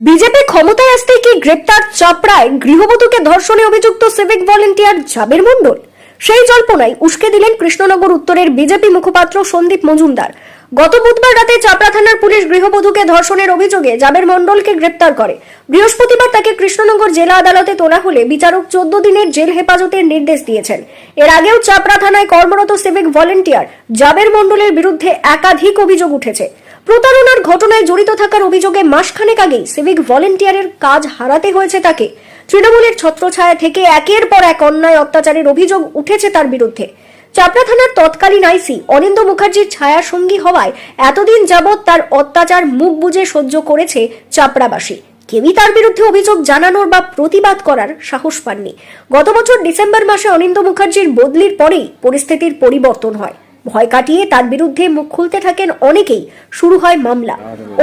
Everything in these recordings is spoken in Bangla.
বিজেপি ক্ষমতায় আসতেই কি গ্রেপ্তার চাপড়ায় গৃহবধূকে ধর্ষণে অভিযুক্ত সিভিক ভলেন্টিয়ার জাবের মণ্ডল? সেই জল্পনায় উস্কে দিলেন কৃষ্ণনগর উত্তরের বিজেপি মুখপাত্র সন্দীপ মজুমদার। গত বুধবার রাতে চাপড়া থানার পুলিশ গৃহবধূকে ধর্ষণের অভিযোগে জাবের মণ্ডলকে গ্রেপ্তার করে। বৃহস্পতিবার তাকে কৃষ্ণনগর জেলা আদালতে তোলা হলে বিচারক 14 দিনের জেল হেফাজতের নির্দেশ দিয়েছেন। এর আগেও চাপড়া থানায় কর্মরত সিভিক ভলেন্টিয়ার জাবের মণ্ডলের বিরুদ্ধে একাধিক অভিযোগ উঠেছে। প্রতারণার ঘটনায় জড়িত থাকার অভিযোগে মাসখানেক আগেই সিভিক ভলেন্টিয়ারের কাজ হারাতে হয়েছে তাকে। তৃণমূলের ছত্রছায়া থেকে একের পর এক অন্যায় অত্যাচারের অভিযোগ উঠেছে তার বিরুদ্ধে। চাপড়া থানার তৎকালীন আইসি অনিন্দ্য মুখার্জির ছায়া সঙ্গী হওয়ায় এতদিন যাবৎ তার অত্যাচার মুখ বুজে সহ্য করেছে চাপড়াবাসী। কেউই তার বিরুদ্ধে অভিযোগ জানানোর বা প্রতিবাদ করার সাহস পাননি। গত বছর ডিসেম্বর মাসে অনিন্দ্য মুখার্জির বদলির পরেই পরিস্থিতির পরিবর্তন হয়। ভয় কাটিয়ে তার বিরুদ্ধে মুখ খুলতে থাকেন অনেকেই। শুরু হয় মামলা।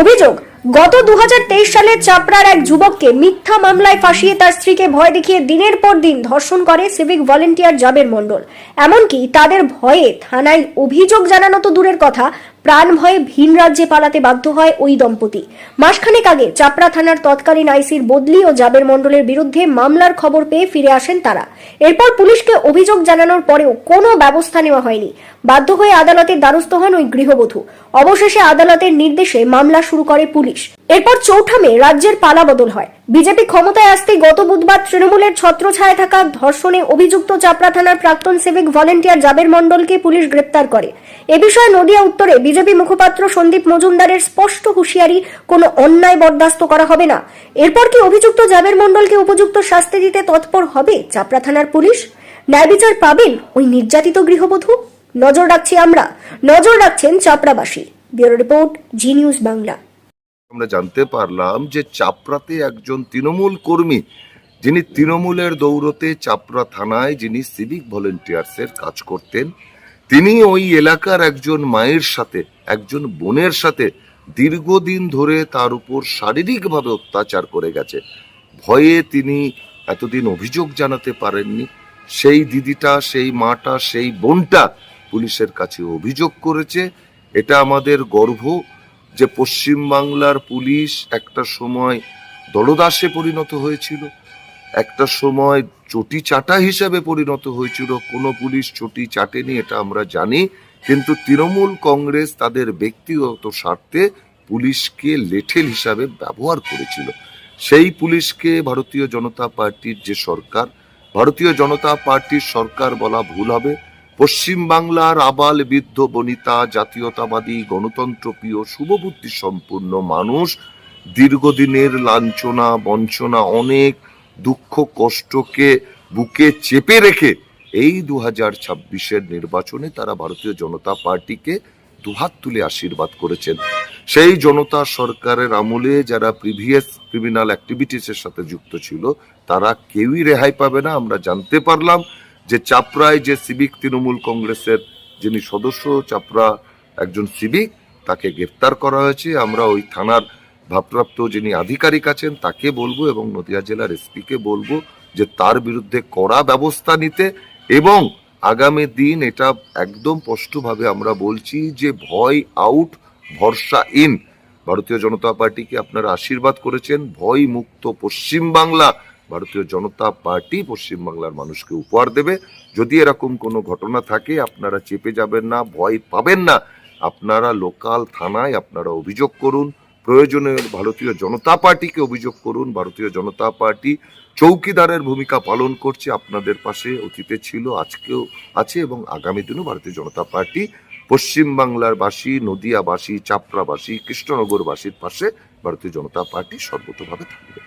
অভিযোগ, গত 2023 সালে চাপড়ার এক যুবককে মিথ্যা মামলায় ফাঁসিয়ে তার স্ত্রীকে ভয় দেখিয়ে দিনের পর দিন ধর্ষণ করে সিভিক ভলেন্টিয়ার জাবের মণ্ডল। এমনকি তাদের ভয়ে থানায় অভিযোগ জানানো তো দূরের কথা, প্রাণ ভয়ে ভিন রাজ্যে পালাতে বাধ্য হয় ওই দম্পতি। মাসখানেক আগে চাপড়া থানার তৎকালীন আইসির বদলি ও জাবের মণ্ডলের বিরুদ্ধে মামলার খবর পেয়ে ফিরে আসেন তারা। এরপর পুলিশকে অভিযোগ জানানোর পরেও কোনো ব্যবস্থা নেওয়া হয়নি। বাধ্য হয়ে আদালতের দ্বারস্থ হন ওই গৃহবধূ। অবশেষে আদালতের নির্দেশে মামলা শুরু করে পুলিশ। এরপর চৌঠা মে রাজ্যের পালাবদল হয়। বিজেপি ক্ষমতায় আসতে গত বুধবার তৃণমূলের ছত্রছায়া থাকা ধর্ষণে অভিযুক্ত চাপড়া থানার প্রাক্তন সিভিক ভলেন্টিয়ার জাবের মণ্ডলকে পুলিশ গ্রেপ্তার করে। এ বিষয়ে নদিয়া উত্তরে বিজেপি মুখপাত্র সন্দীপ মজুমদারের স্পষ্ট হুঁশিয়ারি, কোনো অন্যায় বরদাস্ত করা হবে না। এরপর কি অভিযুক্ত জাবের মণ্ডলকে উপযুক্ত শাস্তি দিতে তৎপর হবে চাপড়া থানার পুলিশ? ন্যায় বিচার পাবেন ওই নির্যাতিত গৃহবধূ? নজর রাখছি আমরা, নজর রাখছেন চাপড়াবাসী। ব্যুরো রিপোর্ট, জি নিউজ বাংলা। আমরা জানতে পারলাম যে চাপড়াতে একজন তৃণমূল কর্মী, যিনি তৃণমূলের দৌড়তে চাপড়া থানায় যিনি সিভিক ভলেন্টিয়ার্সের কাজ করতেন, তিনি ওই এলাকার একজন মায়ের সাথে, একজন বোনের সাথে দীর্ঘদিন ধরে তার উপর শারীরিকভাবে অত্যাচার করে গেছে। ভয়ে তিনি এতদিন অভিযোগ জানাতে পারেননি। সেই দিদিটা, সেই মাটা, সেই বোনটা পুলিশের কাছে অভিযোগ করেছে। এটা আমাদের গর্ব যে পশ্চিমবাংলার পুলিশ একটা সময় দলদাসে পরিণত হয়েছিল, একটা সময় চটি চাটা হিসেবে পরিণত হয়েছিল। কোনো পুলিশ চটি চাটেনি, এটা আমরা জানি, কিন্তু তৃণমূল কংগ্রেস তাদের ব্যক্তিগত স্বার্থে পুলিশকে লেঠেল হিসাবে ব্যবহার করেছিল। সেই পুলিশকে ভারতীয় জনতা পার্টির যে সরকার, ভারতীয় জনতা পার্টির সরকার বলা ভুল হবে, পশ্চিমবাংলার আবাল বৃদ্ধ বনিতা, জাতীয়তাবাদী, গণতন্ত্রপ্রিয়, শুভবুদ্ধি সম্পূর্ণ মানুষ দীর্ঘদিনের লাঞ্ছনা, বঞ্চনা, অনেক দুঃখ কষ্টকে বুকে চেপে রেখে এই 2026-এর নির্বাচনে তারা ভারতীয় জনতা পার্টিকে দুহাত তুলে আশীর্বাদ করেছেন। সেই জনতা সরকারের আমলে যারা প্রিভিয়াস ক্রিমিনাল অ্যাক্টিভিটিসের সাথে যুক্ত ছিল তারা কেউই রেহাই পাবে না। আমরা জানতে পারলাম যে চাপড়ায় যে সিভিক তৃণমূল কংগ্রেসের যিনি সদস্য, চাপড়া একজন সিভিক, তাকে গ্রেফতার করা হয়েছে। আমরা ওই থানার ভারপ্রাপ্ত যিনি আধিকারিক আছেন তাকে বলবো এবং নদিয়া জেলার এসপিকে বলবো যে তার বিরুদ্ধে কড়া ব্যবস্থা নিতে, এবং আগামী দিন এটা একদম স্পষ্টভাবে আমরা বলছি যে ভয় আউট, ভরসা ইন। ভারতীয় জনতা পার্টিকে আপনারা আশীর্বাদ করেছেন, ভয় মুক্ত পশ্চিমবাংলা ভারতীয় জনতা পার্টি পশ্চিমবাংলার মানুষকে উপহার দেবে। যদি এরকম কোনো ঘটনা থাকে আপনারা চেপে যাবেন না, ভয় পাবেন না, আপনারা লোকাল থানায় আপনারা অভিযোগ করুন, প্রয়োজনে ভারতীয় জনতা পার্টিকে অভিযোগ করুন। ভারতীয় জনতা পার্টি চৌকিদারের ভূমিকা পালন করছে, আপনাদের পাশে অতীতে ছিল, আজকেও আছে এবং আগামী দিনেও ভারতীয় জনতা পার্টি পশ্চিমবাংলার বাসী, নদিয়াবাসী, চাপড়াবাসী, কৃষ্ণনগরবাসীর পাশে ভারতীয় জনতা পার্টি সর্বতভাবে থাকবে।